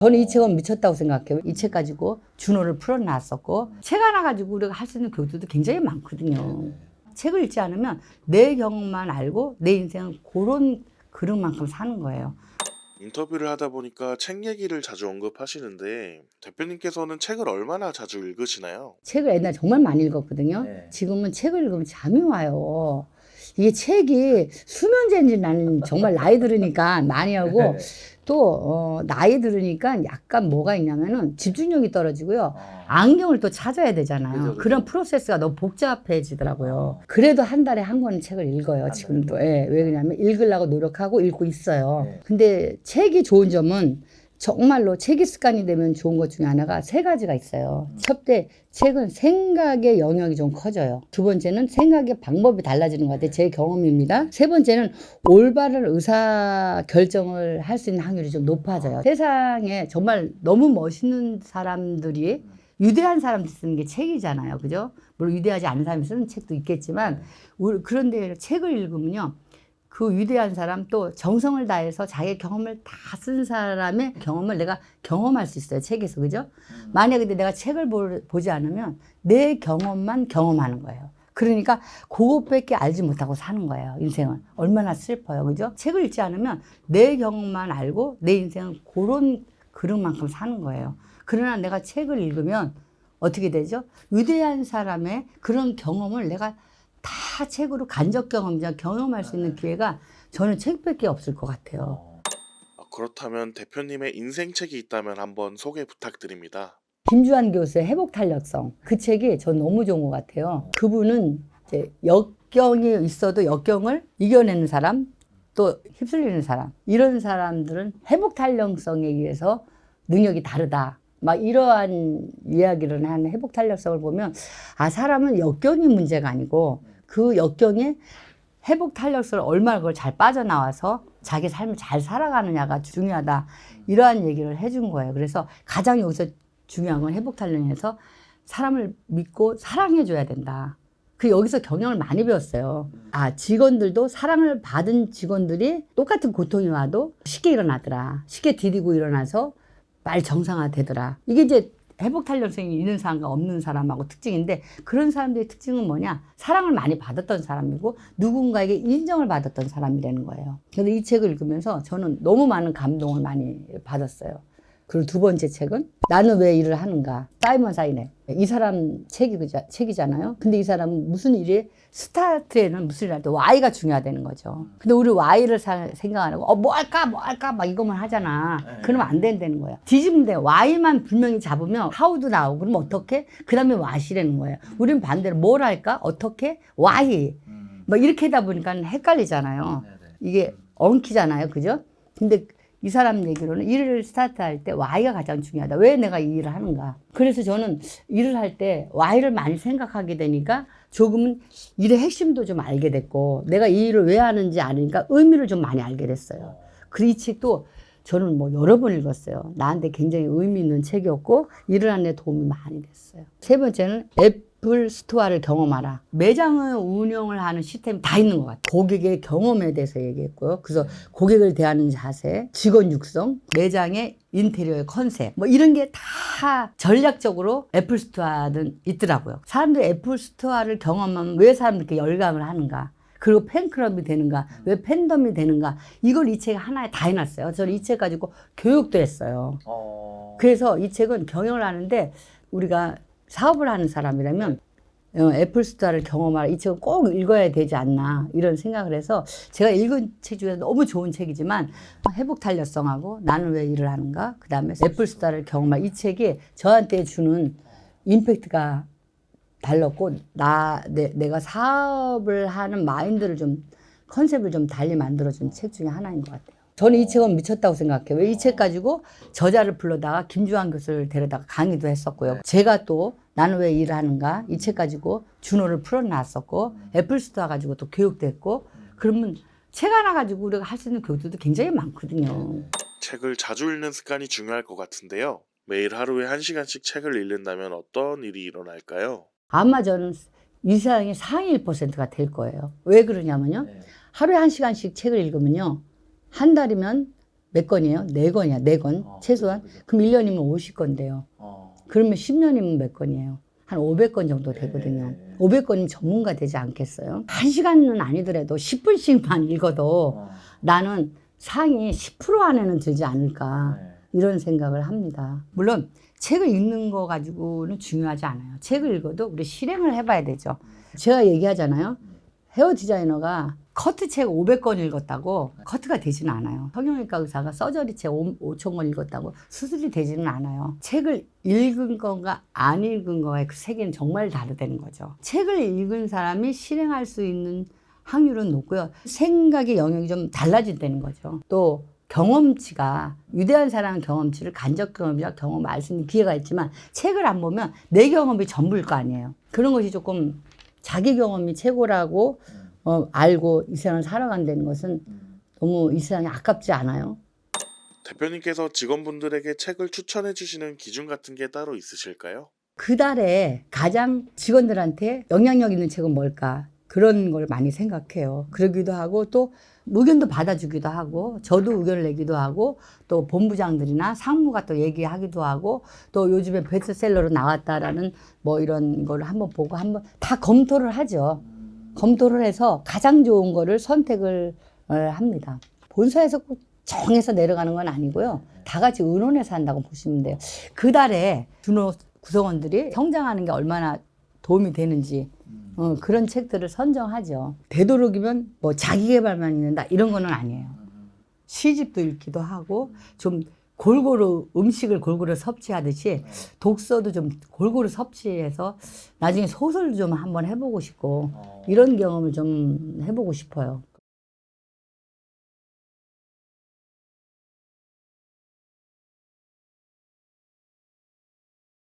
저는 이 책은 미쳤다고 생각해요. 이 책 가지고 준호를 풀어놨었고, 책 하나 가지고 우리가 할 수 있는 교육들도 굉장히 많거든요. 책을 읽지 않으면 내 경험만 알고 내 인생은 그런 그릇만큼 사는 거예요. 인터뷰를 하다 보니까 책 얘기를 자주 언급하시는데 대표님께서는 책을 얼마나 자주 읽으시나요? 책을 옛날에 정말 많이 읽었거든요. 네. 지금은 책을 읽으면 잠이 와요. 이게 책이 수면제인지 나는 정말 나이 들으니까 많이 하고 또 나이 들으니까 약간 뭐가 있냐면은 집중력이 떨어지고요. 안경을 또 찾아야 되잖아요. 그죠. 그런 프로세스가 너무 복잡해지더라고요. 그래도 한 달에 한 권은 책을 읽어요, 지금도. 예, 왜 그러냐면 읽으려고 노력하고 읽고 있어요. 네. 근데 책이 좋은 점은 정말로 책이 습관이 되면 좋은 것 중에 하나가 세 가지가 있어요. 첫째, 책은 생각의 영역이 좀 커져요. 두 번째는 생각의 방법이 달라지는 것 같아요. 제 경험입니다. 세 번째는 올바른 의사 결정을 할 수 있는 확률이 좀 높아져요. 세상에 정말 너무 멋있는 사람들이 위대한 사람들이 쓰는 게 책이잖아요. 그죠? 물론 위대하지 않은 사람이 쓰는 책도 있겠지만 그런데 책을 읽으면요. 그 위대한 사람 또 정성을 다해서 자기 경험을 다 쓴 사람의 경험을 내가 경험할 수 있어요. 책에서. 그죠? 만약에 근데 내가 책을 보지 않으면 내 경험만 경험하는 거예요. 그러니까 그것밖에 알지 못하고 사는 거예요. 인생은. 얼마나 슬퍼요. 그죠? 책을 읽지 않으면 내 경험만 알고 내 인생은 그런 그릇만큼 사는 거예요. 그러나 내가 책을 읽으면 어떻게 되죠? 위대한 사람의 그런 경험을 내가 다 책으로 간접 경험이자 경험할 수 있는 기회가 저는 책밖에 없을 것 같아요. 그렇다면 대표님의 인생 책이 있다면 한번 소개 부탁드립니다. 김주환 교수의 회복탄력성. 그 책이 전 너무 좋은 것 같아요. 그분은 이제 역경이 있어도 역경을 이겨내는 사람, 또 휩쓸리는 사람. 이런 사람들은 회복탄력성에 의해서 능력이 다르다. 막 이러한 이야기를 하는 회복탄력성을 보면 사람은 역경이 문제가 아니고 그 역경에 회복탄력성을 얼마나 그걸 잘 빠져나와서 자기 삶을 잘 살아가느냐가 중요하다. 이러한 얘기를 해준 거예요. 그래서 가장 여기서 중요한 건 회복탄력에서 사람을 믿고 사랑해줘야 된다. 여기서 경영을 많이 배웠어요. 직원들도 사랑을 받은 직원들이 똑같은 고통이 와도 쉽게 일어나더라. 쉽게 디디고 일어나서 말 정상화되더라. 이게 이제 회복탄력성이 있는 사람과 없는 사람하고 특징인데 그런 사람들의 특징은 뭐냐? 사랑을 많이 받았던 사람이고 누군가에게 인정을 받았던 사람이라는 거예요. 그래서 이 책을 읽으면서 저는 너무 많은 감동을 많이 받았어요. 그리고 두 번째 책은 나는 왜 일을 하는가? 사이먼 사이넥. 이 사람 책이잖아요. 근데 이 사람은 무슨 일이 스타트에는 무슨 일을 할 때 Y가 중요하다는 거죠. 근데 우리 Y를 생각 안 하고 뭐 할까 막 이것만 하잖아. 그러면 안 된다는 거예요. 뒤집으면 돼. Y만 분명히 잡으면 How도 나오고 그럼 어떻게? 그 다음에 What이라는 거예요. 우리는 반대로 뭘 할까? 어떻게? Why. 뭐 이렇게 하다 보니까 헷갈리잖아요. 이게 엉키잖아요. 그죠? 근데 이 사람 얘기로는 일을 스타트할 때 Y가 가장 중요하다. 왜 내가 이 일을 하는가? 그래서 저는 일을 할 때 Y를 많이 생각하게 되니까 조금은 일의 핵심도 좀 알게 됐고 내가 이 일을 왜 하는지 아니까 의미를 좀 많이 알게 됐어요. 이 책도 저는 뭐 여러 번 읽었어요. 나한테 굉장히 의미 있는 책이었고 일을 하는 데 도움이 많이 됐어요. 세 번째는 애플 스토어를 경험하라. 매장을 운영을 하는 시스템이 다 있는 것 같아요. 고객의 경험에 대해서 얘기했고요. 그래서 고객을 대하는 자세, 직원 육성, 매장의 인테리어의 컨셉 뭐 이런 게 다 전략적으로 애플 스토어는 있더라고요. 사람들이 애플 스토어를 경험하면 왜 사람들이 이렇게 열광을 하는가? 그리고 팬클럽이 되는가? 왜 팬덤이 되는가? 이걸 이 책에 하나에 다 해놨어요. 저는 이 책 가지고 교육도 했어요. 그래서 이 책은 경영을 하는데 우리가 사업을 하는 사람이라면 애플 스토어를 경험하라. 이 책은 꼭 읽어야 되지 않나 이런 생각을 해서 제가 읽은 책 중에서 너무 좋은 책이지만 회복 탄력성하고 나는 왜 일을 하는가? 그 다음에 애플 스토어를 경험하라. 이 책이 저한테 주는 임팩트가 달랐고 내가 사업을 하는 마인드를 좀 컨셉을 좀 달리 만들어준 책 중에 하나인 것 같아요. 저는 이 책은 미쳤다고 생각해요. 왜 이 책 가지고 저자를 불러다가 김주환 교수를 데려다가 강의도 했었고요. 제가 또 나는 왜 일을 하는가 이 책 가지고 준호를 풀어놨었고 애플 스토어 가지고 또 교육도 했고 그러면 책 하나 가지고 우리가 할 수 있는 교육들도 굉장히 많거든요. 책을 자주 읽는 습관이 중요할 것 같은데요. 매일 하루에 1시간씩 책을 읽는다면 어떤 일이 일어날까요? 아마 저는 이 세상의 상위 1%가 될 거예요. 왜 그러냐면요. 하루에 1시간씩 책을 읽으면요. 한 달이면 몇 건이에요? 4건이야. 4건 최소한. 그럼 1년이면 50건대요. 그러면 10년이면 몇 건이에요? 한 500건 정도 되거든요. 500건이면 전문가 되지 않겠어요? 1시간은 아니더라도 10분씩만 읽어도 나는 상위 10% 안에는 들지 않을까 이런 생각을 합니다. 물론 책을 읽는 거 가지고는 중요하지 않아요. 책을 읽어도 우리 실행을 해봐야 되죠. 제가 얘기하잖아요. 헤어 디자이너가 커트책 500건 읽었다고 커트가 되지는 않아요. 성형외과 의사가 서저리 책 5,000권 읽었다고 수술이 되지는 않아요. 책을 읽은 건가 안 읽은 거의 그 세계는 정말 다르다는 거죠. 책을 읽은 사람이 실행할 수 있는 확률은 높고요. 생각의 영역이 좀 달라진다는 거죠. 또 경험치가 위대한 사람은 경험치를 간접 경험이라 경험을 알 수 있는 기회가 있지만 책을 안 보면 내 경험이 전부일 거 아니에요. 그런 것이 조금 자기 경험이 최고라고 알고 이 세상을 살아간다는 것은 너무 이 세상이 아깝지 않아요? 대표님께서 직원분들에게 책을 추천해 주시는 기준 같은 게 따로 있으실까요? 그 달에 가장 직원들한테 영향력 있는 책은 뭘까? 그런 걸 많이 생각해요. 그러기도 하고 또 의견도 받아주기도 하고 저도 의견을 내기도 하고 또 본부장들이나 상무가 또 얘기하기도 하고 또 요즘에 베스트셀러로 나왔다라는 뭐 이런 거를 한번 보고 한번 다 검토를 하죠. 검토를 해서 가장 좋은 거를 선택을 합니다. 본사에서 꼭 정해서 내려가는 건 아니고요. 다 같이 의논해서 한다고 보시면 돼요. 그 달에 준호 구성원들이 성장하는 게 얼마나 도움이 되는지 그런 책들을 선정하죠. 되도록이면 뭐 자기계발만 읽는다 이런 거는 아니에요. 시집도 읽기도 하고 좀 골고루 음식을 골고루 섭취하듯이 독서도 좀 골고루 섭취해서 나중에 소설도 좀 한번 해보고 싶고 이런 경험을 좀 해보고 싶어요.